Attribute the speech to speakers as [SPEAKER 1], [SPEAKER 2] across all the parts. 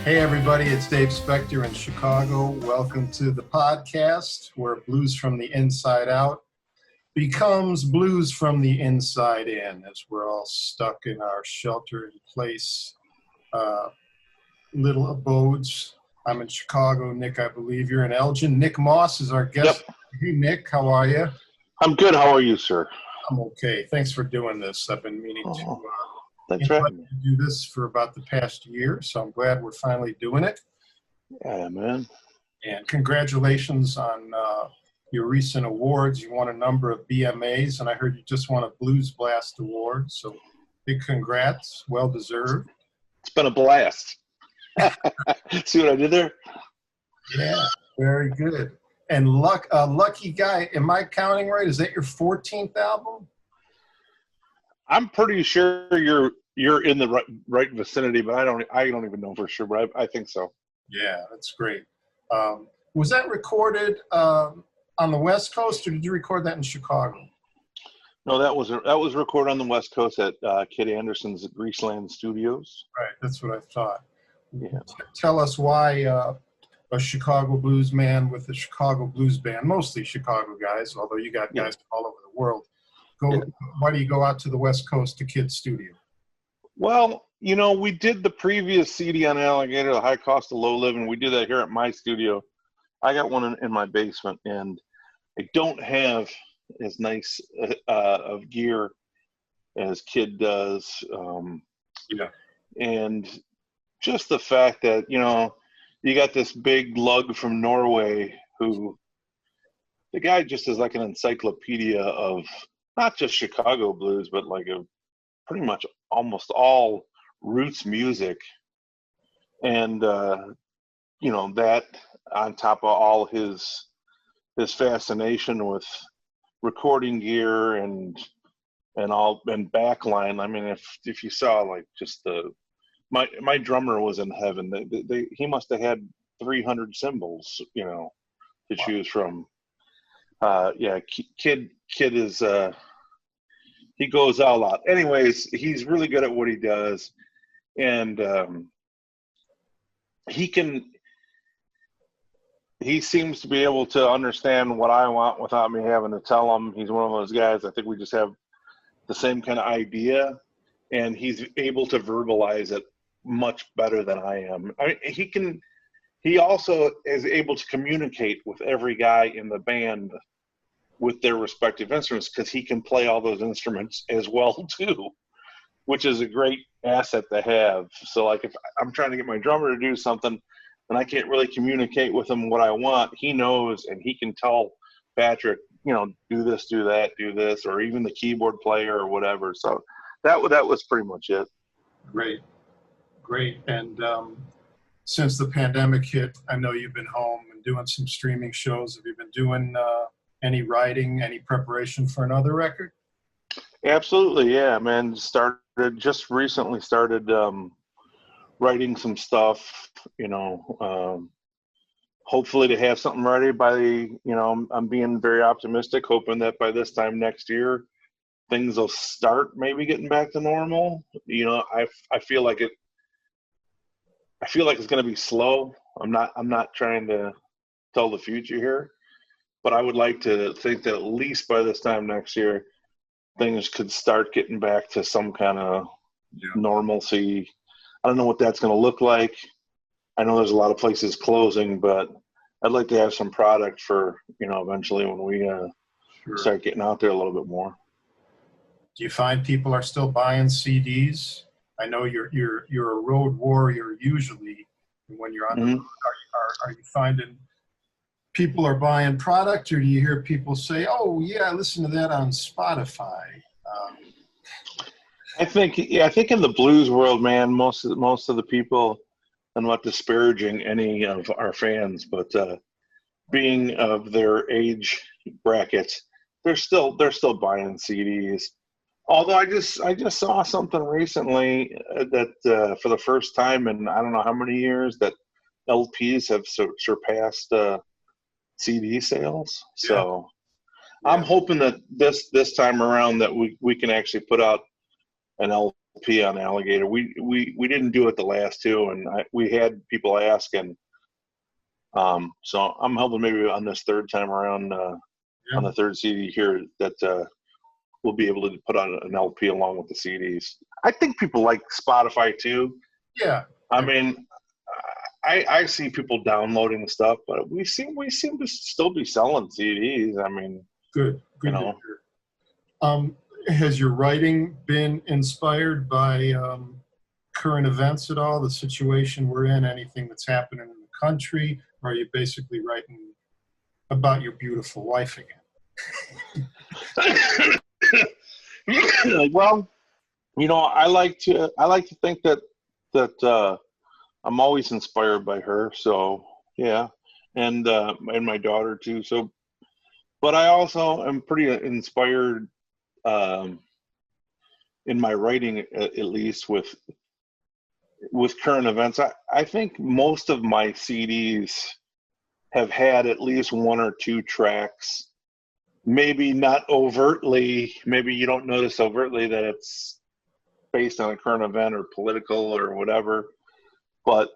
[SPEAKER 1] Hey everybody, it's Dave Specter in Chicago. Welcome to the podcast where blues from the inside out becomes blues from the inside in, as we're all stuck in our shelter-in-place little abodes. I'm in Chicago. Nick, I believe you're in Elgin. Nick Moss is our guest.
[SPEAKER 2] Yep.
[SPEAKER 1] Hey Nick, how are you?
[SPEAKER 2] I'm good. How are you, sir?
[SPEAKER 1] I'm okay. Thanks for doing this. I've been meaning to
[SPEAKER 2] Thanks for having me.
[SPEAKER 1] do this for about the past year, so I'm glad we're finally doing it.
[SPEAKER 2] Yeah, man.
[SPEAKER 1] And congratulations on your recent awards. You won a number of BMAs, and I heard you just won a Blues Blast award. So big congrats. Well deserved.
[SPEAKER 2] It's been a blast. See what I did there?
[SPEAKER 1] Yeah, very good. And Lucky Guy, am I counting right? Is that your 14th album?
[SPEAKER 2] I'm pretty sure you're in the right vicinity, but I don't even know for sure, but I think so.
[SPEAKER 1] Yeah, that's great. Was that recorded on the West Coast, or did you record that in Chicago?
[SPEAKER 2] No, that was recorded on the West Coast at Kid Anderson's Greaseland Studios.
[SPEAKER 1] Right, that's what I thought.
[SPEAKER 2] Yeah.
[SPEAKER 1] Tell us why a Chicago blues man with a Chicago blues band, mostly Chicago guys, although you got guys all over the world. Why do you go out to the West Coast to Kid's studio?
[SPEAKER 2] Well, we did the previous CD on Alligator, The High Cost of Low Living. We did that here at my studio. I got one in my basement, and I don't have as nice of gear as Kid does. And just the fact that, you got this big lug from Norway who, the guy just is like an encyclopedia of not just Chicago blues, but like a pretty much almost all roots music. And, that on top of all his fascination with recording gear and backline. I mean, if you saw like just my drummer was in heaven. He must have had 300 cymbals, to choose from. Kid is he goes all out. Anyways, he's really good at what he does, and he seems to be able to understand what I want without me having to tell him. He's one of those guys. I think we just have the same kind of idea, and he's able to verbalize it much better than I am. I mean, he also is able to communicate with every guy in the band with their respective instruments, because he can play all those instruments as well too, which is a great asset to have. So like if I'm trying to get my drummer to do something and I can't really communicate with him what I want, he knows, and he can tell Patrick, do this, do that, do this, or even the keyboard player or whatever. So that was pretty much it.
[SPEAKER 1] Great. And since the pandemic hit, I know you've been home and doing some streaming shows. Have you been doing any writing, any preparation for another record?
[SPEAKER 2] Absolutely, yeah, man. Just recently started writing some stuff, hopefully to have something ready by, I'm being very optimistic, hoping that by this time next year, things will start maybe getting back to normal. I feel like it's going to be slow. I'm not trying to tell the future here, but I would like to think that at least by this time next year, things could start getting back to some kind of normalcy. I don't know what that's going to look like. I know there's a lot of places closing, but I'd like to have some product for, eventually when we start getting out there a little bit more.
[SPEAKER 1] Do you find people are still buying CDs? I know you're a road warrior usually when you're on the road. Are you finding people are buying product, or do you hear people say, "Oh yeah, I listen to that on Spotify"?
[SPEAKER 2] I think in the blues world, man, most of the people, I'm not disparaging any of our fans, but being of their age brackets, they're still buying CDs. Although I just saw something recently that for the first time in I don't know how many years that LPs have surpassed CD sales. So I'm hoping that this time around that we can actually put out an LP LP on Alligator. We didn't do it the last two, and we had people ask, and so I'm hoping maybe on this third time around, on the third CD here, that we'll be able to put on an LP along with the CDs. I think people like Spotify too.
[SPEAKER 1] Yeah.
[SPEAKER 2] I mean, I see people downloading stuff, but we seem to still be selling CDs. I mean,
[SPEAKER 1] good.
[SPEAKER 2] You know.
[SPEAKER 1] Has your writing been inspired by current events at all? The situation we're in, anything that's happening in the country, or are you basically writing about your beautiful wife again?
[SPEAKER 2] Well, you know, I like to think that I'm always inspired by her. So yeah, and my daughter too. So, but I also am pretty inspired in my writing, at least with current events. I think most of my CDs have had at least one or two tracks. Maybe not overtly, maybe you don't notice overtly that it's based on a current event or political or whatever, but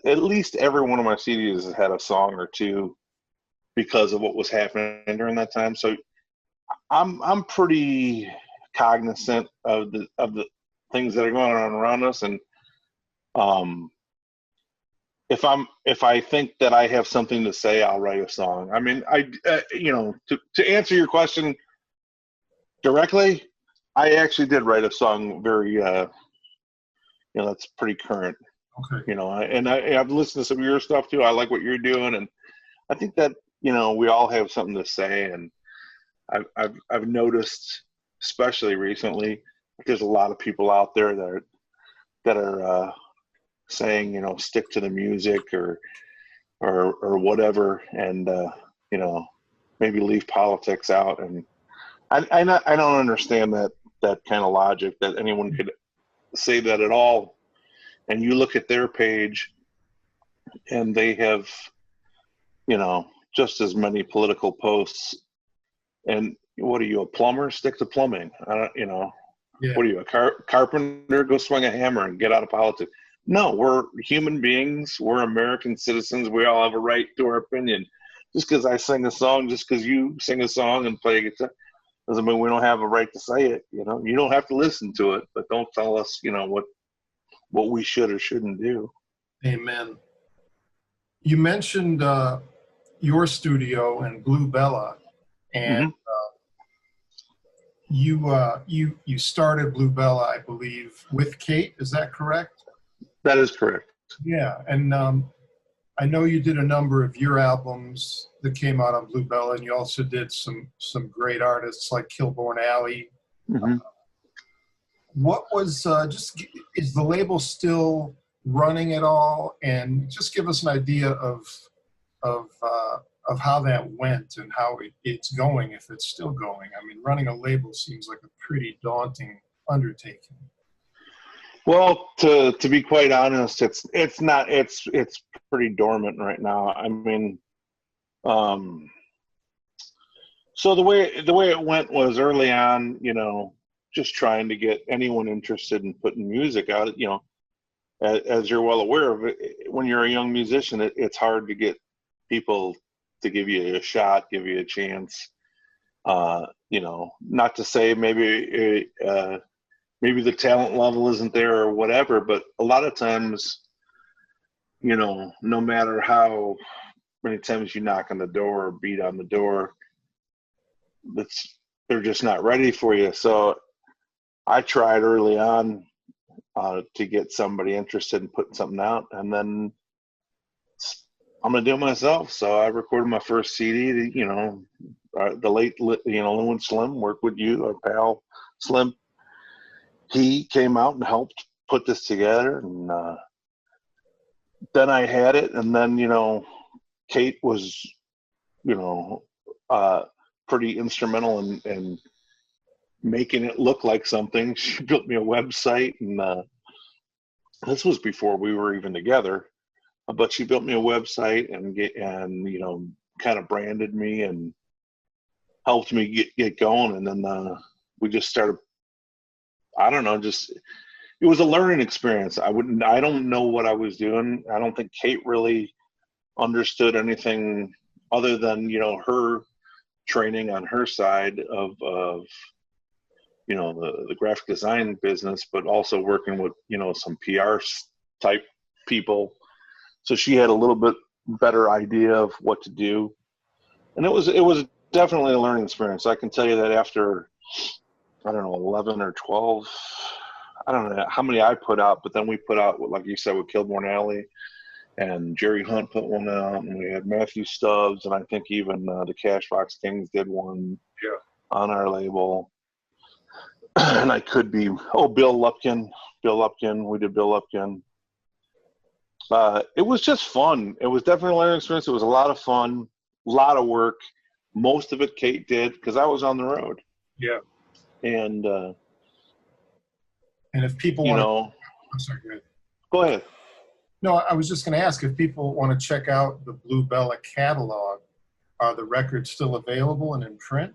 [SPEAKER 2] at least every one of my CDs has had a song or two because of what was happening during that time. So I'm pretty cognizant of the things that are going on around us, and if I think that I have something to say, I'll write a song. I mean, you know, to answer your question directly, I actually did write a song very, you know, that's pretty current.
[SPEAKER 1] Okay.
[SPEAKER 2] You know, I've listened to some of your stuff too. I like what you're doing, and I think that, you know, we all have something to say. And I've noticed, especially recently, there's a lot of people out there that are saying, you know, stick to the music or whatever, and you know, maybe leave politics out. And I don't understand that kind of logic, that anyone could say that at all. And you look at their page, and they have, you know, just as many political posts. And what are you, a plumber? Stick to plumbing. You know,
[SPEAKER 1] Yeah.
[SPEAKER 2] What are you, a carpenter? Go swing a hammer and get out of politics. No, we're human beings. We're American citizens. We all have a right to our opinion. Just because I sing a song, just because you sing a song and play a guitar, doesn't mean we don't have a right to say it. You know, you don't have to listen to it, but don't tell us, you know, what we should or shouldn't do.
[SPEAKER 1] Amen. You mentioned your studio and Blue Bella, and you started Blue Bella, I believe, with Kate. Is that correct?
[SPEAKER 2] That is correct.
[SPEAKER 1] Yeah, and I know you did a number of your albums that came out on Blue Bella, and you also did some great artists like Kilborn Alley. What was is the label still running at all? And just give us an idea of how that went and how it's going, if it's still going. I mean, running a label seems like a pretty daunting undertaking.
[SPEAKER 2] Well, to be quite honest, it's not. It's pretty dormant right now. I mean, so the way it went was early on, you know, just trying to get anyone interested in putting music out. You know, as you're well aware of, when you're a young musician, it's hard to get people to give you a shot, give you a chance. You know, not to say maybe the talent level isn't there or whatever, but a lot of times, you know, no matter how many times you knock on the door or beat on the door, they're just not ready for you. So I tried early on to get somebody interested in putting something out, and then I'm gonna do it myself. So I recorded my first CD. You know, the late, you know, Lou Slim worked with you, our pal Slim. He came out and helped put this together, and then I had it. And then, you know, Kate was, you know, pretty instrumental in making it look like something. She built me a website, and this was before we were even together. But she built me a website and you know, kind of branded me and helped me get going. And then we just started, I don't know, just it was a learning experience. I don't know what I was doing. I don't think Kate really understood anything other than, you know, her training on her side of you know, the graphic design business, but also working with, you know, some PR type people. So she had a little bit better idea of what to do. And it was definitely a learning experience. I can tell you that after, I don't know, 11 or 12, I don't know how many I put out, but then we put out, like you said, with Kilborn Alley, and Jerry Hunt put one out, and we had Matthew Stubbs, and I think even the Cashbox Kings did one on our label. And I could be, Bill Lupkin, we did Bill Lupkin. It was just fun. It was definitely a learning experience. It was a lot of fun, a lot of work. Most of it Kate did because I was on the road.
[SPEAKER 1] Yeah.
[SPEAKER 2] And
[SPEAKER 1] if people
[SPEAKER 2] you
[SPEAKER 1] want
[SPEAKER 2] know,
[SPEAKER 1] I'm sorry, go ahead.
[SPEAKER 2] Go ahead.
[SPEAKER 1] No, I was just going to ask if people want to check out the Blue Bella catalog, are the records still available and in print?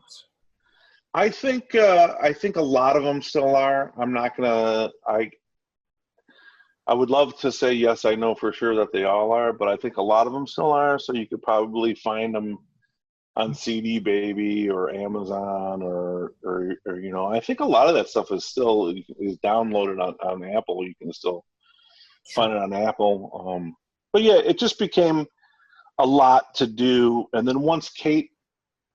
[SPEAKER 2] I think a lot of them still are. I'm not gonna. I would love to say yes, I know for sure that they all are, but I think a lot of them still are. So you could probably find them on CD Baby or Amazon or you know. I think a lot of that stuff is downloaded on Apple. You can still find it on Apple. But yeah, it just became a lot to do. And then once Kate,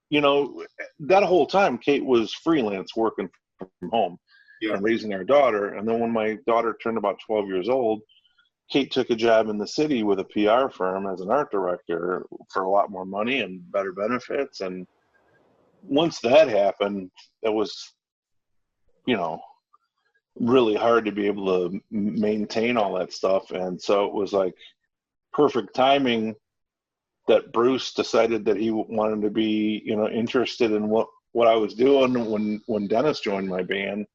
[SPEAKER 2] you know, that whole time Kate was freelance working from home and raising our daughter. And then when my daughter turned about 12 years old, Kate took a job in the city with a PR firm as an art director for a lot more money and better benefits. And once that happened, it was, you know, really hard to be able to maintain all that stuff. And so it was like perfect timing that Bruce decided that he wanted to be, you know, interested in what I was doing when Dennis joined my band.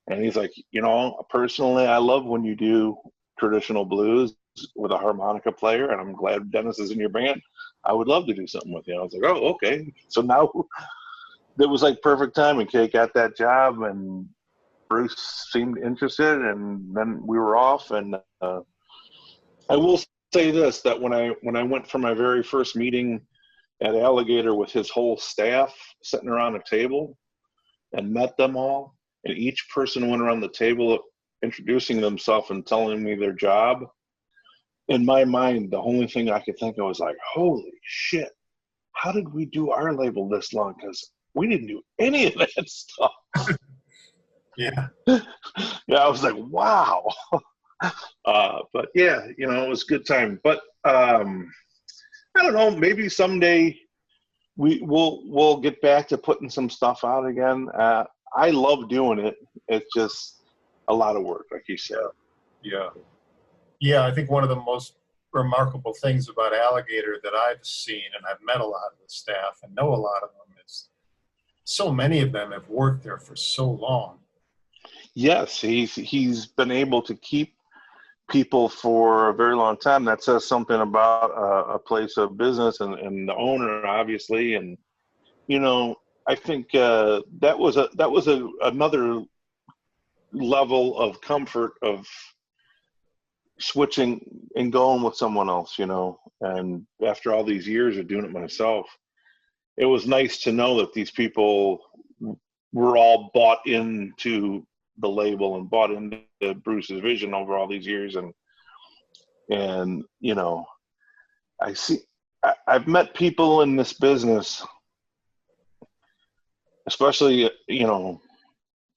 [SPEAKER 2] And he's like, you know, personally, I love when you do traditional blues with a harmonica player, and I'm glad Dennis is in your band. I would love to do something with you. I was like, oh, okay. So now it was like perfect timing. Kate got that job, and Bruce seemed interested, and then we were off. And I will say this, that when I went for my very first meeting at Alligator with his whole staff sitting around a table and met them all, and each person went around the table introducing themselves and telling me their job, in my mind, the only thing I could think of was like, holy shit, how did we do our label this long? Because we didn't do any of that stuff.
[SPEAKER 1] Yeah.
[SPEAKER 2] Yeah, I was like, wow. But yeah, you know, it was a good time. But I don't know, maybe someday we'll get back to putting some stuff out again. I love doing it. It's just a lot of work, like you said.
[SPEAKER 1] Yeah. Yeah, I think one of the most remarkable things about Alligator that I've seen, and I've met a lot of the staff and know a lot of them, is so many of them have worked there for so long. Yes,
[SPEAKER 2] he's been able to keep people for a very long time. That says something about a place of business and the owner, obviously. And you know, I think that was another level of comfort of switching and going with someone else, you know. And after all these years of doing it myself, it was nice to know that these people were all bought into the label and bought into Bruce's vision over all these years. And you know, I've met people in this business, especially, you know,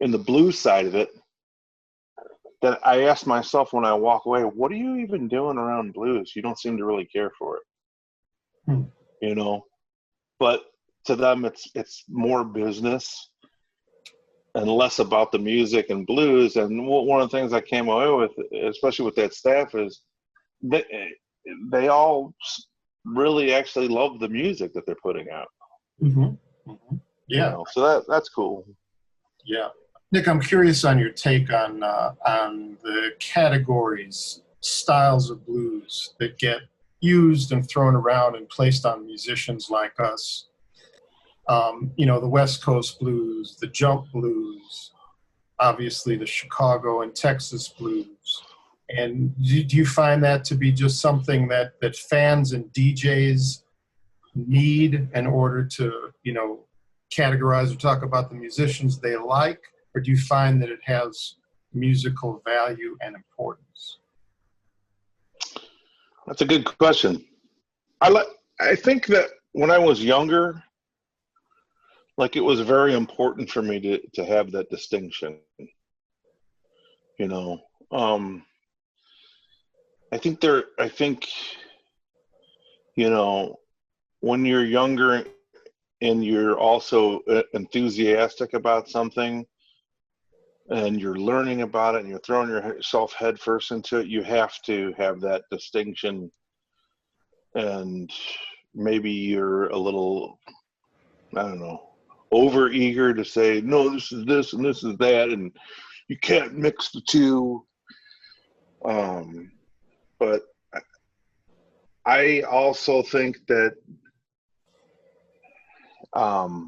[SPEAKER 2] in the blues side of it, that I ask myself when I walk away, what are you even doing around blues? You don't seem to really care for it. You know, but to them, it's more business and less about the music and blues. And one of the things I came away with, especially with that staff, is they all really actually love the music that they're putting out.
[SPEAKER 1] Mm-hmm. Mm-hmm. Yeah.
[SPEAKER 2] You know, so that's cool.
[SPEAKER 1] Yeah. Nick, I'm curious on your take on the categories, styles of blues that get used and thrown around and placed on musicians like us. You know, the West Coast blues, the jump blues, obviously the Chicago and Texas blues. And do you find that to be just something that fans and DJs need in order to, you know, categorize or talk about the musicians they like? Or do you find that it has musical value and importance?
[SPEAKER 2] That's a good question. I think that when I was younger, like, it was very important for me to have that distinction. You know, I think, you know, when you're younger and you're also enthusiastic about something and you're learning about it and you're throwing yourself headfirst into it, you have to have that distinction. And maybe you're a little, I don't know, over eager to say, no, this is this and this is that, and you can't mix the two. But I also think that I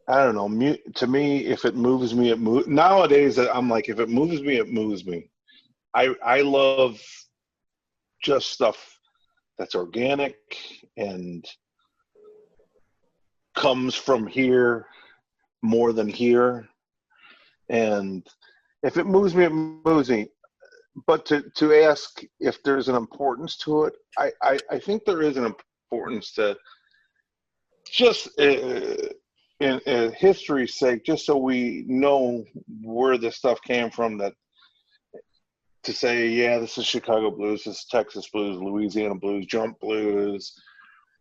[SPEAKER 2] don't know. To me, if it moves me, it moves. Nowadays, I'm like, if it moves me, it moves me. I love just stuff that's organic and comes from here more than here. And if it moves me, it moves me. But to ask if there's an importance to it, I think there is an importance to just in history's sake, just so we know where this stuff came from, that to say, yeah, this is Chicago blues, this is Texas blues, Louisiana blues, jump blues,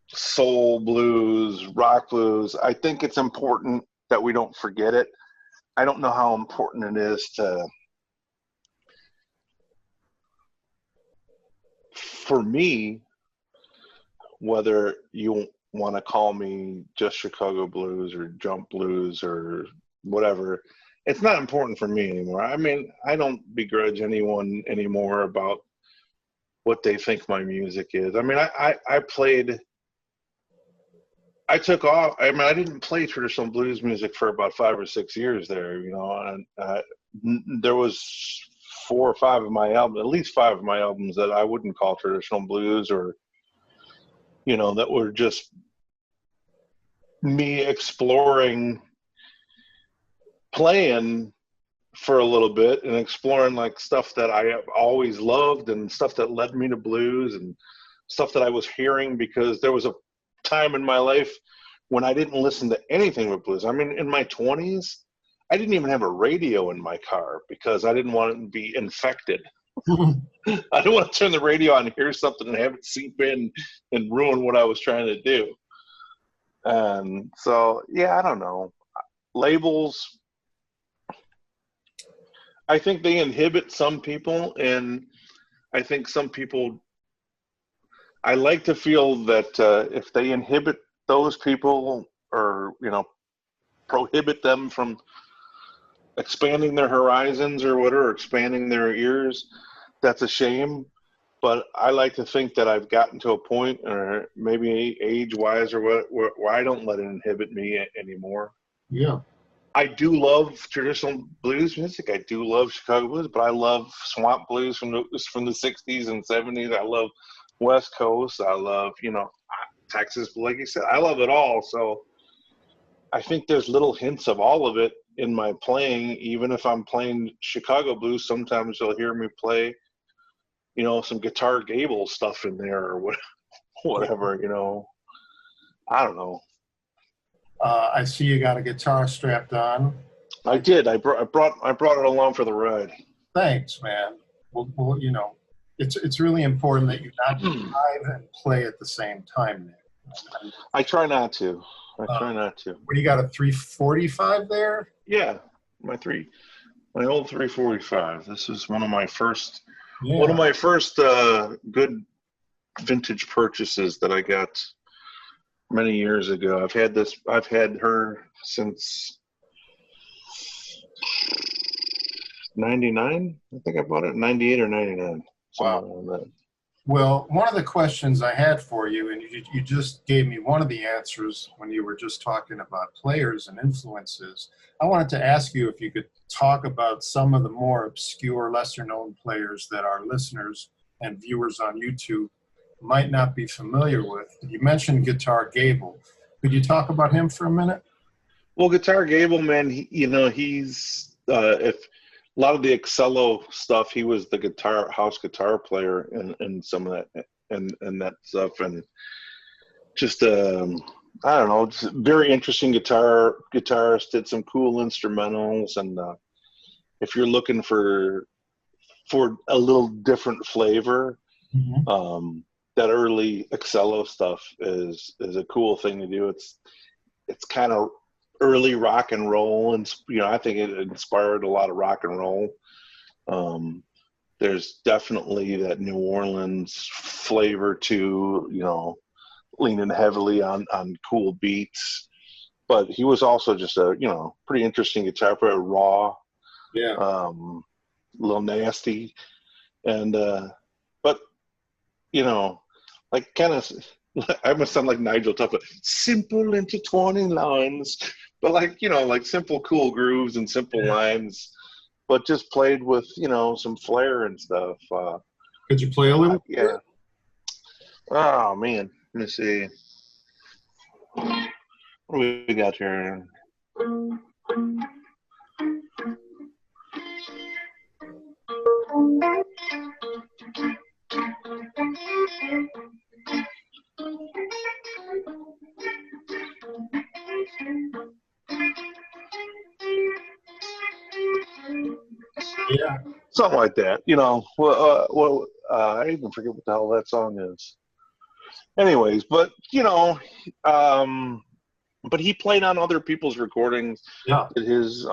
[SPEAKER 2] soul blues, rock blues. I think it's important that we don't forget it. I don't know how important it is for me, whether you want to call me just Chicago blues or jump blues or whatever, it's not important for me anymore. I mean, I don't begrudge anyone anymore about what they think my music is. I mean, I took off. I mean, I didn't play traditional blues music for about 5 or 6 years there, you know, and there was 4 or 5 of my albums, at least 5 of my albums, that I wouldn't call traditional blues, or, you know, that were just me exploring, playing for a little bit and exploring like stuff that I have always loved and stuff that led me to blues and stuff that I was hearing, because there was a time in my life when I didn't listen to anything but blues. I mean, in my 20s, I didn't even have a radio in my car because I didn't want it to be infected. I didn't want to turn the radio on and hear something and have it seep in and ruin what I was trying to do. And so, yeah, I don't know. Labels, I think they inhibit some people, and I think some people, I like to feel that if they inhibit those people, or, you know, prohibit them from expanding their horizons or whatever, or expanding their ears, that's a shame. But I like to think that I've gotten to a point, or maybe age-wise or what, where I don't let it inhibit me anymore.
[SPEAKER 1] Yeah.
[SPEAKER 2] I do love traditional blues music. I do love Chicago blues, but I love swamp blues from the 60s and 70s. I love West Coast. I love, you know, Texas, like you said. I love it all. So I think there's little hints of all of it in my playing. Even if I'm playing Chicago blues, sometimes you'll hear me play, you know, some Guitar Gable stuff in there, or whatever, you know. I don't know.
[SPEAKER 1] I see you got a guitar strapped on.
[SPEAKER 2] I did. I brought it along for the ride.
[SPEAKER 1] Thanks, man. Well, you know, it's really important that you not drive and play at the same time, Nick.
[SPEAKER 2] I try not to. Try not to.
[SPEAKER 1] What do you got, a 345 there?
[SPEAKER 2] Yeah, my old 345. This is one of my first good vintage purchases that I got many years ago. I've had her since 99. I think I bought it in 98 or 99.
[SPEAKER 1] Wow. Well, one of the questions I had for you, and you just gave me one of the answers when you were just talking about players and influences. I wanted to ask you if you could talk about some of the more obscure, lesser-known players that our listeners and viewers on YouTube might not be familiar with. You mentioned Guitar Gable. Could you talk about him for a minute?
[SPEAKER 2] Well, Guitar Gable, man, he's if a lot of the Excello stuff, he was the house guitar player and some of that and that stuff, and just I don't know, just very interesting guitarist. Did some cool instrumentals, and if you're looking for a little different flavor, that early Excello stuff is a cool thing to do. It's kind of early rock and roll, and I think it inspired a lot of rock and roll. There's definitely that New Orleans flavor to, leaning heavily on cool beats, but he was also just a pretty interesting guitar player, raw, a little nasty, and but like kind of I must sound like Nigel Tuff, but simple intertwining lines, but like simple cool grooves and simple lines, but just played with some flair and stuff.
[SPEAKER 1] Could you play a little?
[SPEAKER 2] Yeah. Oh man, let me see. What do we got here?
[SPEAKER 1] Yeah.
[SPEAKER 2] Something like that, I even forget what the hell that song is. Anyways, but but he played on other people's recordings.
[SPEAKER 1] Yeah.
[SPEAKER 2] His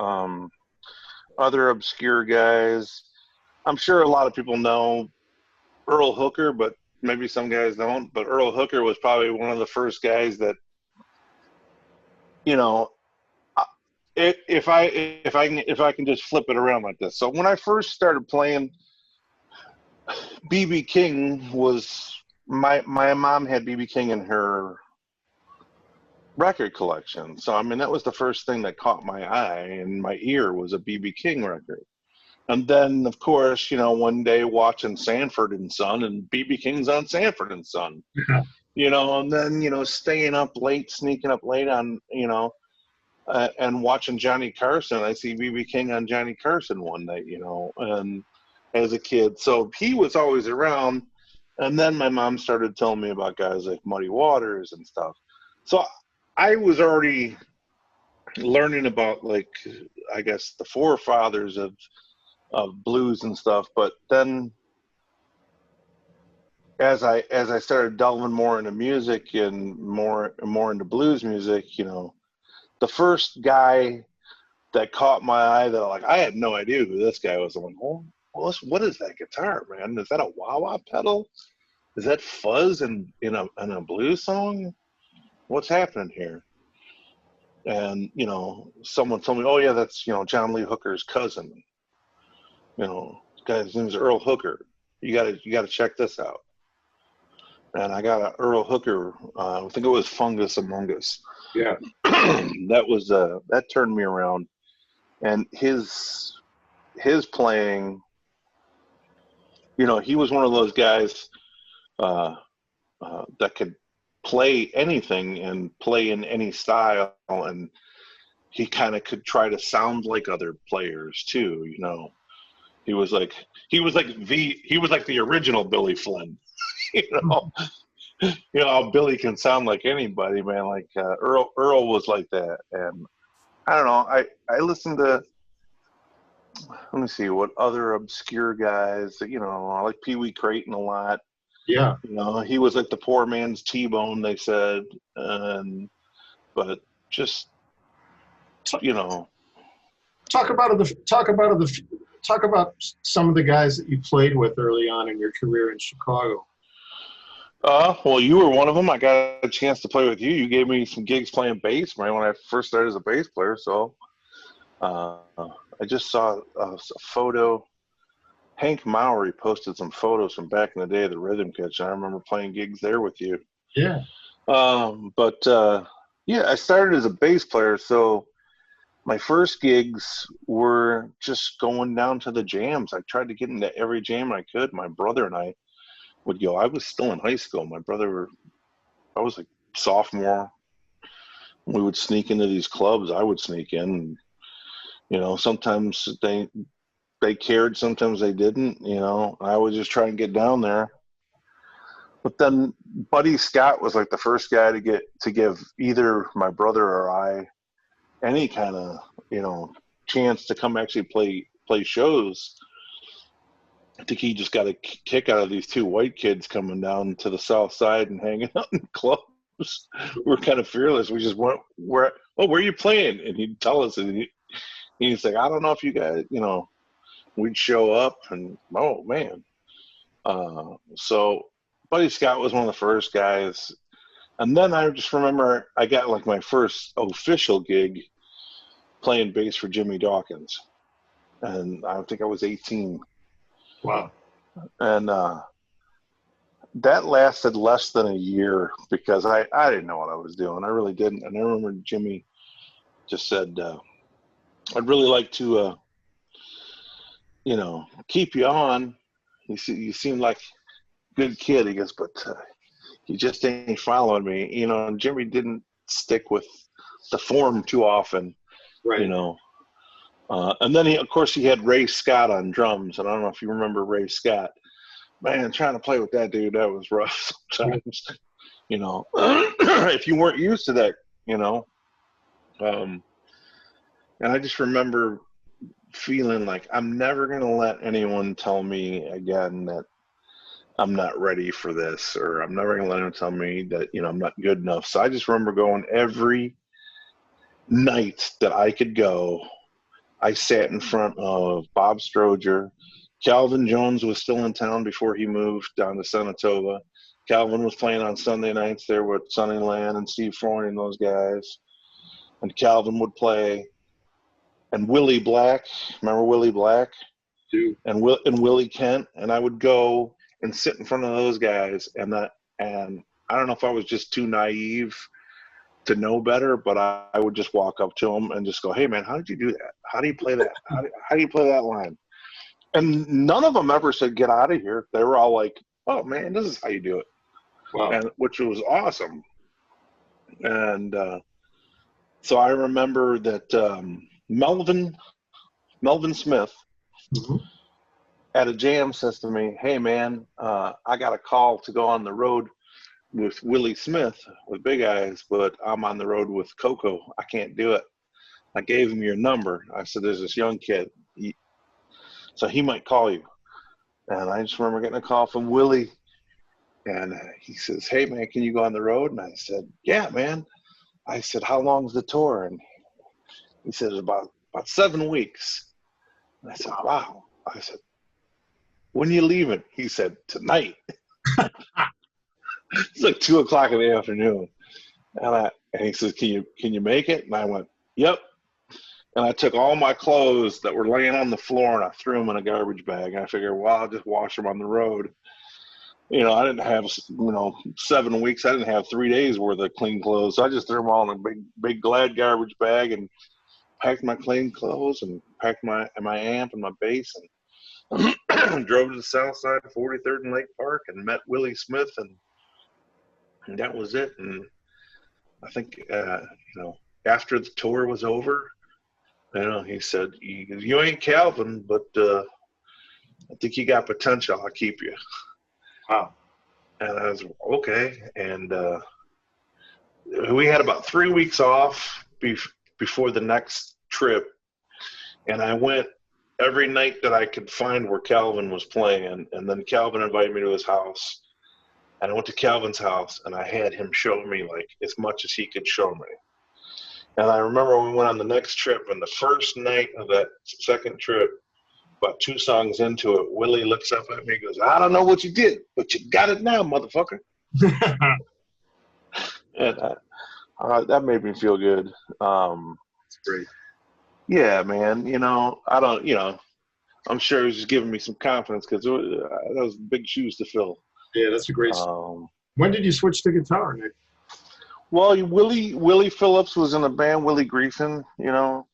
[SPEAKER 2] other obscure guys. I'm sure a lot of people know Earl Hooker, but maybe some guys don't. But Earl Hooker was probably one of the first guys that, if I can just flip it around like this. So when I first started playing, BB King was my mom had BB King in her record collection. So I mean that was the first thing that caught my eye and my ear was a BB King record. And then of course, one day watching Sanford and Son, and BB King's on Sanford and Son. And then staying up late, sneaking up late on and watching Johnny Carson. I see BB King on Johnny Carson one night, and as a kid. So he was always around. And then my mom started telling me about guys like Muddy Waters and stuff. So I was already learning about, like, I guess the forefathers of blues and stuff. But then as I started delving more into music and more into blues music, the first guy that caught my eye that I had no idea who this guy was. I'm like, oh, well, what is that guitar, man? Is that a wah-wah pedal? Is that fuzz in a blues song? What's happening here? And someone told me, oh yeah, that's John Lee Hooker's cousin. Guy's name is Earl Hooker. You gotta check this out. And I got an Earl Hooker. I think it was Fungus Among Us.
[SPEAKER 1] Yeah.
[SPEAKER 2] That turned me around, and his playing. He was one of those guys that could play anything and play in any style, and he kind of could try to sound like other players too. He was like the original Billy Flynn. Billy can sound like anybody, man. Like Earl was like that, and I don't know. I listened to. Let me see what other obscure guys. I like Pee Wee Crayton a lot.
[SPEAKER 1] Yeah.
[SPEAKER 2] He was like the poor man's T-Bone, they said, but just
[SPEAKER 1] talk about some of the guys that you played with early on in your career in Chicago.
[SPEAKER 2] Well, you were one of them. I got a chance to play with you. You gave me some gigs playing bass, man, when I first started as a bass player. So I just saw a photo Hank Maury posted some photos from back in the day of the Rhythm Kitchen. I remember playing gigs there with you.
[SPEAKER 1] Yeah.
[SPEAKER 2] Yeah, I started as a bass player, so my first gigs were just going down to the jams. I tried to get into every jam I could. My brother and I would go. I was still in high school. I was like sophomore. We would sneak into these clubs. I would sneak in. Sometimes they cared, sometimes they didn't. I would just try and get down there. But then Buddy Scott was like the first guy to give either my brother or I any kind of chance to come actually play shows. I think he just got a kick out of these two white kids coming down to the south side and hanging out in clubs. We're kind of fearless. We just went, where are you playing? And he'd tell us, and he's like, I don't know if you guys, we'd show up, and oh man. So Buddy Scott was one of the first guys. And then I just remember I got like my first official gig playing bass for Jimmy Dawkins. And I think I was 18.
[SPEAKER 1] Wow.
[SPEAKER 2] And that lasted less than a year because I didn't know what I was doing. I really didn't. And I remember Jimmy just said, I'd really like to, keep you on. You seem like a good kid. He goes, but you just ain't following me. And Jimmy didn't stick with the form too often,
[SPEAKER 1] right.
[SPEAKER 2] And then of course, he had Ray Scott on drums. And I don't know if you remember Ray Scott. Man, trying to play with that dude, that was rough sometimes, if you weren't used to that, and I just remember feeling like I'm never going to let anyone tell me again that I'm not ready for this, or I'm never going to let anyone tell me that, I'm not good enough. So I just remember going every night that I could go. I sat in front of Bob Stroger. Calvin Jones was still in town before he moved down to Senatova. Calvin was playing on Sunday nights there with Sonny Land and Steve Forney and those guys. And Calvin would play. And Willie Black, remember Willie Black?
[SPEAKER 1] Dude.
[SPEAKER 2] And Willie Kent. And I would go and sit in front of those guys. And I don't know if I was just too naive to know better, but I would just walk up to them and just go, hey, man, how did you do that? How do you play that? How do you play that line? And none of them ever said, get out of here. They were all like, oh, man, this is how you do it.
[SPEAKER 1] Wow.
[SPEAKER 2] And which was awesome. And so I remember that Melvin Smith at a jam says to me, hey, man, I got a call to go on the road with Willie Smith with Big Eyes, but I'm on the road with Coco. I can't do it. I gave him your number. I said, there's this young kid. So he might call you. And I just remember getting a call from Willie. And he says, hey, man, can you go on the road? And I said, yeah, man. I said, how long's the tour? And he said, it's about 7 weeks. And I said, wow. I said, when are you leaving? He said, tonight. It's like 2:00 in the afternoon. And he says, can you make it? And I went, yep. And I took all my clothes that were laying on the floor and I threw them in a garbage bag. And I figured, well, I'll just wash them on the road. I didn't have, 7 weeks. I didn't have 3 days worth of clean clothes. So I just threw them all in a big Glad garbage bag and packed my clean clothes and packed my amp and my bass and drove to the south side of 43rd and Lake Park and met Willie Smith and that was it. And I think, after the tour was over, he said, you ain't Calvin, but I think you got potential. I'll keep you.
[SPEAKER 1] Wow.
[SPEAKER 2] And I was, okay. And we had about 3 weeks off before the next trip. And I went every night that I could find where Calvin was playing. And then Calvin invited me to his house. And I went to Calvin's house, and I had him show me, like, as much as he could show me. And I remember we went on the next trip, and the first night of that second trip, about 2 songs into it, Willie looks up at me and goes, I don't know what you did, but you got it now, motherfucker. And that made me feel good.
[SPEAKER 1] That's great.
[SPEAKER 2] Yeah, man. I don't, I'm sure he was just giving me some confidence because that was big shoes to fill.
[SPEAKER 1] Yeah, that's a great. When did you switch to guitar, Nick?
[SPEAKER 2] Well, Willie Phillips was in a band. Willie Greason, you know,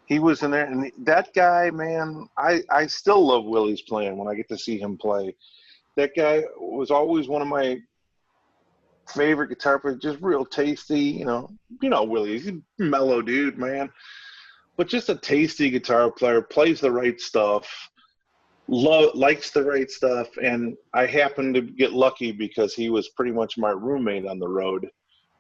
[SPEAKER 2] he was in there, and that guy, man, I still love Willie's playing when I get to see him play. That guy was always one of my favorite guitar players, just real tasty, you know Willie, he's a mellow dude, man, but just a tasty guitar player, plays the right stuff, likes the right stuff, and I happened to get lucky because he was pretty much my roommate on the road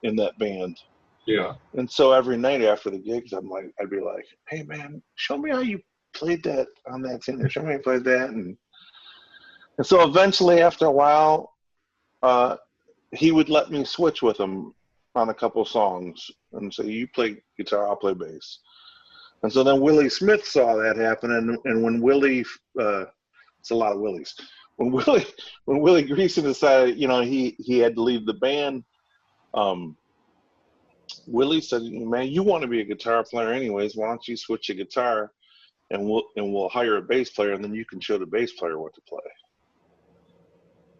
[SPEAKER 2] in that band.
[SPEAKER 1] Yeah.
[SPEAKER 2] And so every night after the gigs, I'd be like, hey man, show me how you played that on that singer, show me how you played that, and so eventually after a while, he would let me switch with him on a couple songs and say, you play guitar, I'll play bass. And so then Willie Smith saw that happen, and when Willie, it's a lot of Willies. When Willie Greason decided, you know, he had to leave the band, Willie said, man, you want to be a guitar player anyways, why don't you switch your guitar and we'll hire a bass player, and then you can show the bass player what to play.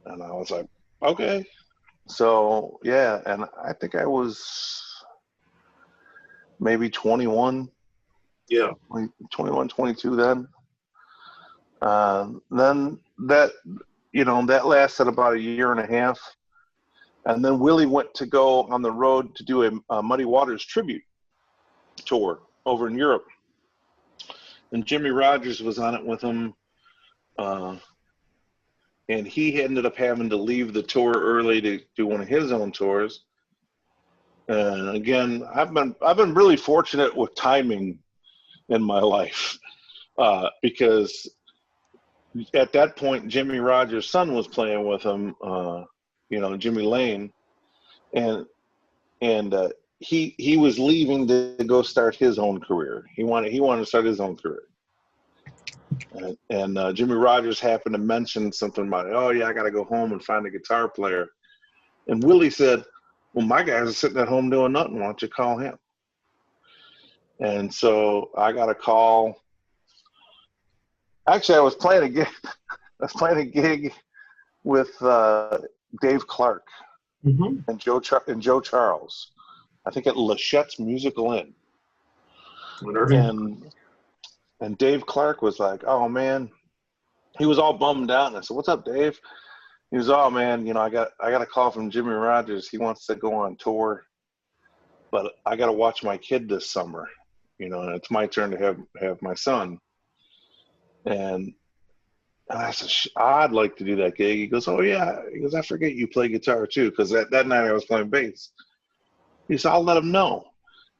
[SPEAKER 2] And I was like, okay. So, yeah, and I think I was maybe 21.
[SPEAKER 1] Yeah.
[SPEAKER 2] 21, 22 then. Then that lasted about a year and a half. And then Willie went to go on the road to do a Muddy Waters tribute tour over in Europe. And Jimmie Rodgers was on it with him. And he ended up having to leave the tour early to do one of his own tours. And again, I've been really fortunate with timing in my life, because at that point Jimmie Rodgers' son was playing with him, Jimmy Lane, and he was leaving to go start his own career. He wanted to start his own career. And Jimmie Rodgers happened to mention something about, oh yeah, I got to go home and find a guitar player. And Willie said, well, my guys are sitting at home doing nothing. Why don't you call him? And so I got a call. Actually, I was playing a gig with Dave Clark and Joe Charles. I think at Lachette's Musical Inn. And Dave Clark was like, oh, man, he was all bummed out. And I said, what's up, Dave? He was, oh, man, I got a call from Jimmie Rodgers. He wants to go on tour, but I got to watch my kid this summer, and it's my turn to have my son. And I said, I'd like to do that gig. He goes, oh, yeah. He goes, I forget you play guitar, too, because that night I was playing bass. He said, I'll let him know.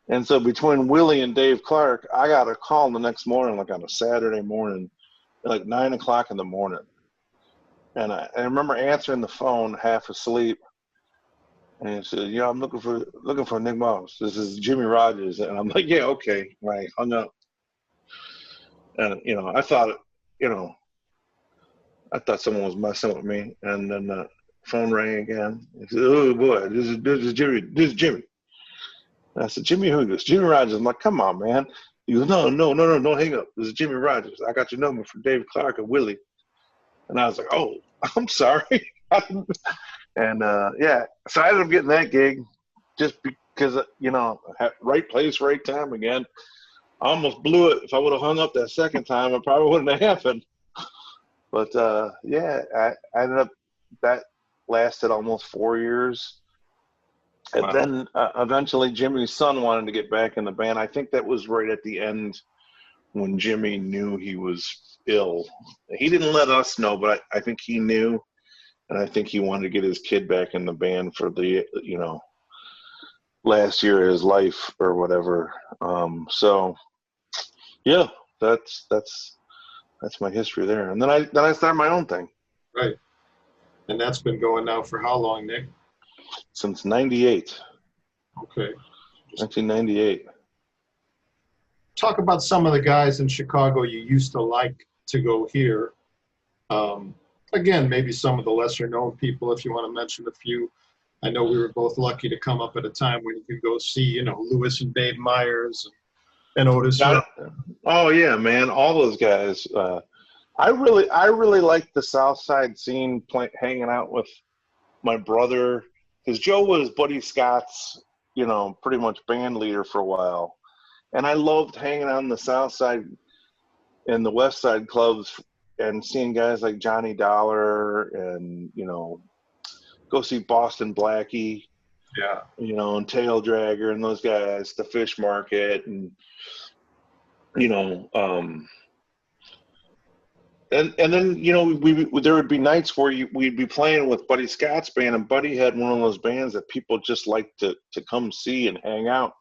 [SPEAKER 2] And so between Willie and Dave Clark, I got a call the next morning, like on a Saturday morning, at like 9 o'clock in the morning. And I remember answering the phone half asleep. And he said, yeah, I'm looking for Nick Moss. This is Jimmie Rodgers. And I'm like, yeah, okay. Right. Hung up. And, I thought someone was messing with me. And then the phone rang again. He said, oh, boy, this is Jimmy. This is Jimmy. And I said, Jimmy, who is this? Jimmie Rodgers. I'm like, come on, man. He goes, no, don't hang up. This is Jimmie Rodgers. I got your number from Dave Clark and Willie. And I was like, oh, I'm sorry. And, so I ended up getting that gig just because, right place, right time again. I almost blew it. If I would have hung up that second time, it probably wouldn't have happened. But, I ended up, that lasted almost 4 years. And
[SPEAKER 1] Wow.
[SPEAKER 2] then eventually Jimmy's son wanted to get back in the band. I think that was right at the end when Jimmy knew he was ill. He didn't let us know, but I think he knew. And I think he wanted to get his kid back in the band for the, last year of his life or whatever. So, yeah, that's my history there. And then I started my own thing.
[SPEAKER 1] Right. And that's been going now for how long, Nick?
[SPEAKER 2] Since 98.
[SPEAKER 1] Okay.
[SPEAKER 2] 1998.
[SPEAKER 1] Talk about some of the guys in Chicago you used to like to go hear. Again, maybe some of the lesser known people, if you want to mention a few. I know we were both lucky to come up at a time when you could go see, Lewis and Dave Myers and Otis.
[SPEAKER 2] Oh, yeah, man. All those guys. I really like the South Side scene, hanging out with my brother, because Joe was Buddy Scott's, pretty much band leader for a while. And I loved hanging out on the South Side and the West Side clubs and seeing guys like Johnny Dollar and, go see Boston Blackie.
[SPEAKER 1] Yeah.
[SPEAKER 2] And Tail Dragger and those guys, the Fish Market, and, and then, there would be nights where we'd be playing with Buddy Scott's band, and Buddy had one of those bands that people just like to come see and hang out.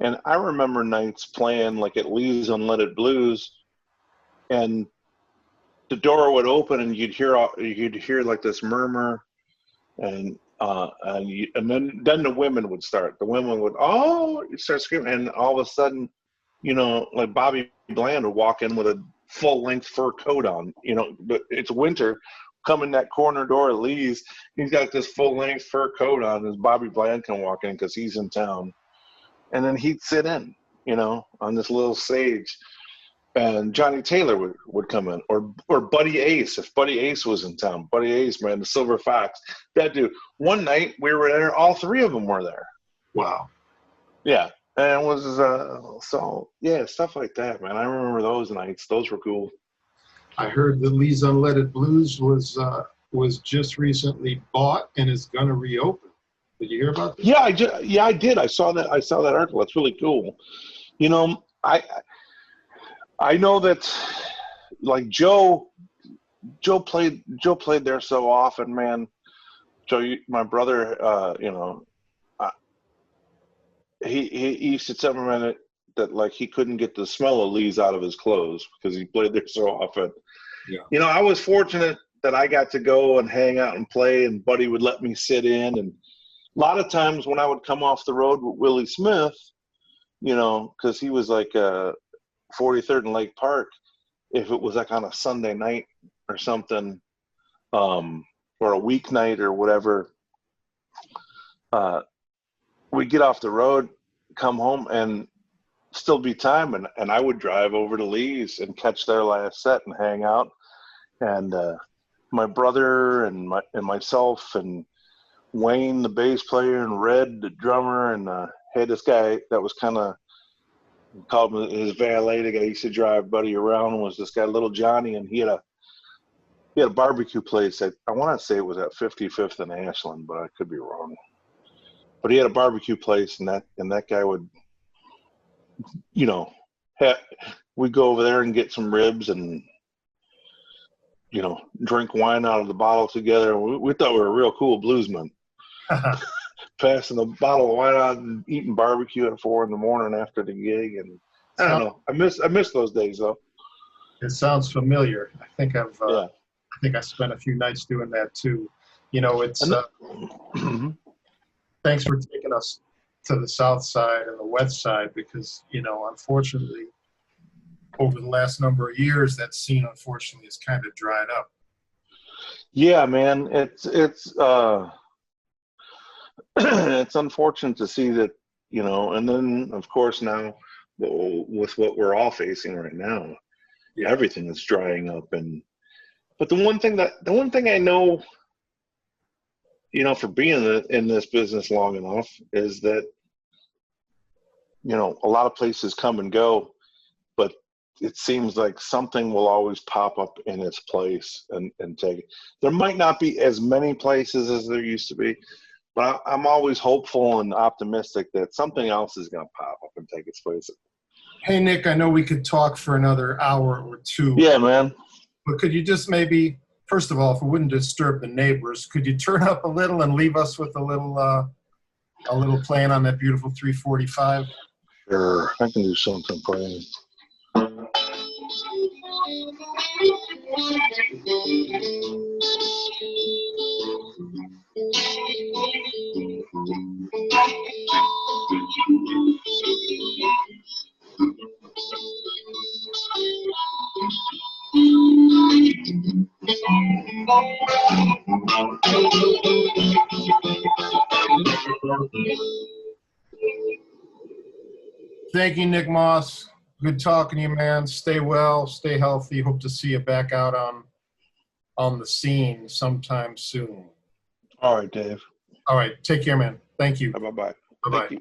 [SPEAKER 2] And I remember nights playing like at Lee's Unleaded Blues, and the door would open and you'd hear like this murmur, and then the women would start. The women would start screaming, and all of a sudden, like Bobby Bland would walk in with a full-length fur coat on. But it's winter. Come in that corner door at Lee's, he's got this full-length fur coat on, and Bobby Bland can walk in because he's in town. And then he'd sit in, on this little stage, and Johnny Taylor would come in, or Buddy Ace, if Buddy Ace was in town. Buddy Ace, man, the Silver Fox, that dude. One night we were there, all three of them were there.
[SPEAKER 1] Wow.
[SPEAKER 2] Yeah, and it was stuff like that, man. I remember those nights; those were cool.
[SPEAKER 1] I heard that Lee's Unleaded Blues was just recently bought and is going to reopen. Did you hear about that?
[SPEAKER 2] Yeah, I did. I saw that article. That's really cool. I know that, like Joe played there so often, man. Joe, my brother, he used to tell me that like he couldn't get the smell of Lee's out of his clothes because he played there so often. Yeah. I was fortunate that I got to go and hang out and play, and Buddy would let me sit in. And a lot of times when I would come off the road with Willie Smith, because he was like 43rd and Lake Park, if it was like on a Sunday night or something, or a weeknight or whatever, we'd get off the road, come home, and still be time, and I would drive over to Lee's and catch their last set and hang out. And my brother and myself and Wayne, the bass player, and Red, the drummer, and had this guy that was kind of called him his valet. The guy used to drive Buddy around was this guy, Little Johnny, and he had a barbecue place that I want to say it was at 55th and Ashland, but I could be wrong. But he had a barbecue place, and that guy would, we'd go over there and get some ribs and drink wine out of the bottle together. We thought we were real cool bluesmen. Passing the bottle of wine out and eating barbecue at 4 a.m. after the gig, and I don't know. I miss those days though.
[SPEAKER 1] It sounds familiar. I think I spent a few nights doing that too. It's thanks for taking us to the South Side and the West Side, because unfortunately over the last number of years that scene unfortunately has kind of dried up.
[SPEAKER 2] Yeah, man, it's it's unfortunate to see that, and then of course now with what we're all facing right now, everything is drying up. But the one thing I know, for being in this business long enough, is that, a lot of places come and go, but it seems like something will always pop up in its place and take it. There might not be as many places as there used to be, but I'm always hopeful and optimistic that something else is going to pop up and take its place.
[SPEAKER 1] Hey, Nick, I know we could talk for another hour or two.
[SPEAKER 2] Yeah, man.
[SPEAKER 1] But could you just maybe, first of all, if it wouldn't disturb the neighbors, could you turn up a little and leave us with a little playing on that beautiful 345?
[SPEAKER 2] Sure, I can do something for you.
[SPEAKER 1] Thank you, Nick Moss. Good talking to you, man. Stay well, stay healthy. Hope to see you back out on the scene sometime soon.
[SPEAKER 2] All right, Dave.
[SPEAKER 1] All right. Take care, man. Thank you.
[SPEAKER 2] Bye-bye.
[SPEAKER 1] Bye-bye.
[SPEAKER 2] Thank you.